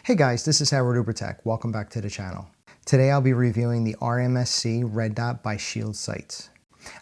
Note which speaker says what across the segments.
Speaker 1: Hey guys, this is UBR Tech. Welcome back to the channel. Today I'll be reviewing the RMSc Red Dot by Shield Sights.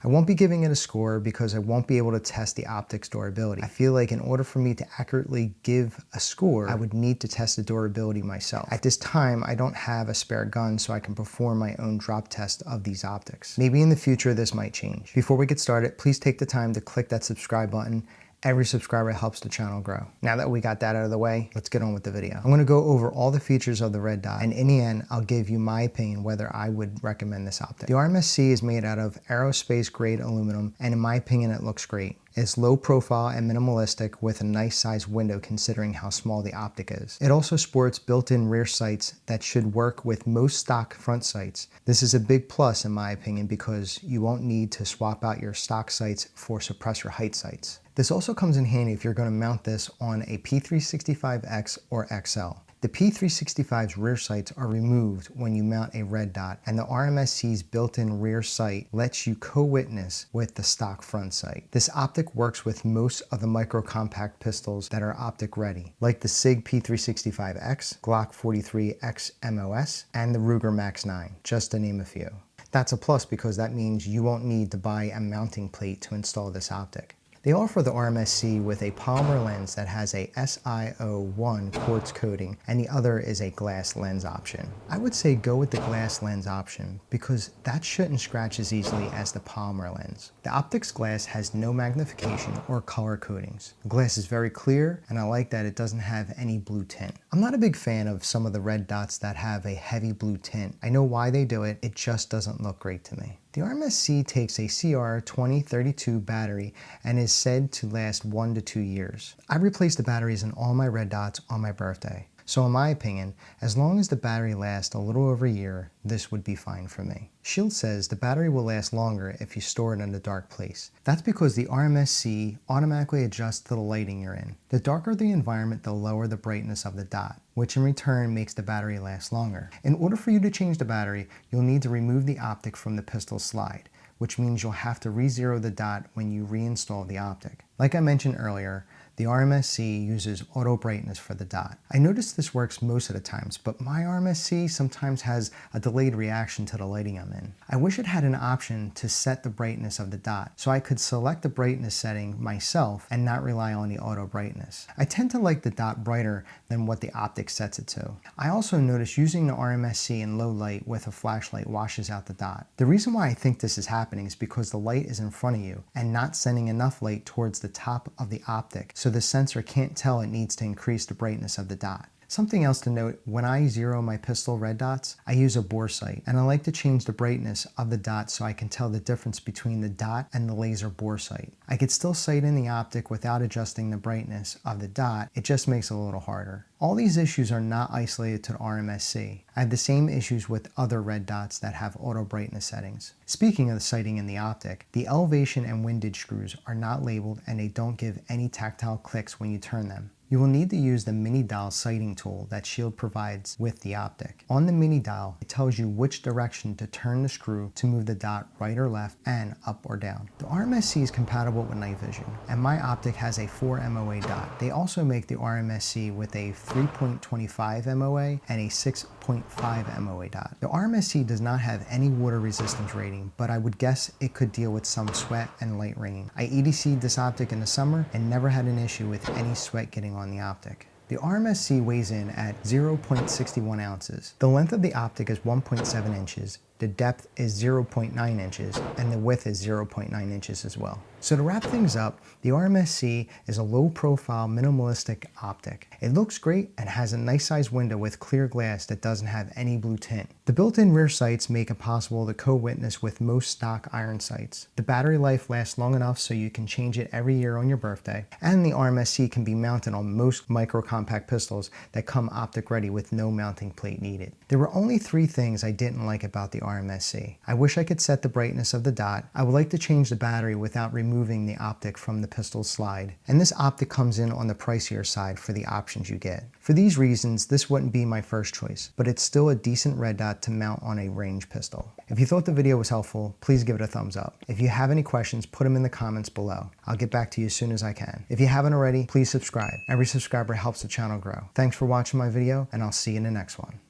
Speaker 1: I won't be giving it a score because I won't be able to test the optics durability. I feel like in order for me to accurately give a score, I would need to test the durability myself. At this time, I don't have a spare gun so I can perform my own drop test of these optics. Maybe in the future this might change. Before we get started, please take the time to click that subscribe button. Every subscriber helps the channel grow. Now that we got that out of the way, let's get on with the video. I'm going to go over all the features of the Red Dot, and in the end, I'll give you my opinion whether I would recommend this optic. The RMSc is made out of aerospace grade aluminum, and in my opinion, it looks great. It's low profile and minimalistic with a nice sized window considering how small the optic is. It also sports built-in rear sights that should work with most stock front sights. This is a big plus in my opinion because you won't need to swap out your stock sights for suppressor height sights. This also comes in handy if you're going to mount this on a P365X or XL. The P365's rear sights are removed when you mount a Red Dot, and the RMSc's built-in rear sight lets you co-witness with the stock front sight. This optic works with most of the micro compact pistols that are optic ready, like the SIG P365X, Glock 43X MOS, and the Ruger Max 9, just to name a few. That's a plus because that means you won't need to buy a mounting plate to install this optic. They offer the RMSc with a polymer lens that has a SiO1 quartz coating, and the other is a glass lens option. I would say go with the glass lens option because that shouldn't scratch as easily as the polymer lens. The optics glass has no magnification or color coatings. The glass is very clear, and I like that it doesn't have any blue tint. I'm not a big fan of some of the Red Dots that have a heavy blue tint. I know why they do it, it just doesn't look great to me. The RMSc takes a CR2032 battery and is said to last 1 to 2 years. I replaced the batteries in all my Red Dots on my birthday. So in my opinion, as long as the battery lasts a little over a year, this would be fine for me. Shield says the battery will last longer if you store it in a dark place. That's because the RMSc automatically adjusts to the lighting you're in. The darker the environment, the lower the brightness of the dot, which in return makes the battery last longer. In order for you to change the battery, you'll need to remove the optic from the pistol slide, which means you'll have to re-zero the dot when you reinstall the optic. Like I mentioned earlier, the RMSc uses auto brightness for the dot. I noticed this works most of the times, but my RMSc sometimes has a delayed reaction to the lighting I'm in. I wish it had an option to set the brightness of the dot, so I could select the brightness setting myself and not rely on the auto brightness. I tend to like the dot brighter than what the optic sets it to. I also noticed using the RMSc in low light with a flashlight washes out the dot. The reason why I think this is happening is because the light is in front of you and not sending enough light towards the top of the optic, so the sensor can't tell it needs to increase the brightness of the dot. Something else to note, when I zero my pistol Red Dots, I use a bore sight, and I like to change the brightness of the dot so I can tell the difference between the dot and the laser bore sight. I could still sight in the optic without adjusting the brightness of the dot, it just makes it a little harder. All these issues are not isolated to the RMSc. I have the same issues with other Red Dots that have auto brightness settings. Speaking of the sighting in the optic, the elevation and windage screws are not labeled and they don't give any tactile clicks when you turn them. You will need to use the mini dial sighting tool that Shield provides with the optic. On the mini dial, it tells you which direction to turn the screw to move the dot right or left and up or down. The RMSc is compatible with night vision, and my optic has a 4 MOA dot. They also make the RMSc with a 3.25 MOA and a 6.5 MOA dot. The RMSc does not have any water resistance rating, but I would guess it could deal with some sweat and light rain. I EDC'd this optic in the summer and never had an issue with any sweat getting on the optic. The RMSc weighs in at 0.61 ounces. The length of the optic is 1.7 inches, the depth is 0.9 inches, and the width is 0.9 inches as well. So to wrap things up, the RMSc is a low-profile, minimalistic optic. It looks great and has a nice sized window with clear glass that doesn't have any blue tint. The built-in rear sights make it possible to co-witness with most stock iron sights. The battery life lasts long enough so you can change it every year on your birthday, and the RMSc can be mounted on most micro compact pistols that come optic ready with no mounting plate needed. There were only 3 things I didn't like about the RMSc. I wish I could set the brightness of the dot. I would like to change the battery without removing the optic from the pistol slide. And this optic comes in on the pricier side for the options you get. For these reasons, this wouldn't be my first choice, but it's still a decent red dot to mount on a range pistol. If you thought the video was helpful, please give it a thumbs up. If you have any questions, put them in the comments below. I'll get back to you as soon as I can. If you haven't already, please subscribe. Every subscriber helps the channel grow. Thanks for watching my video, and I'll see you in the next one.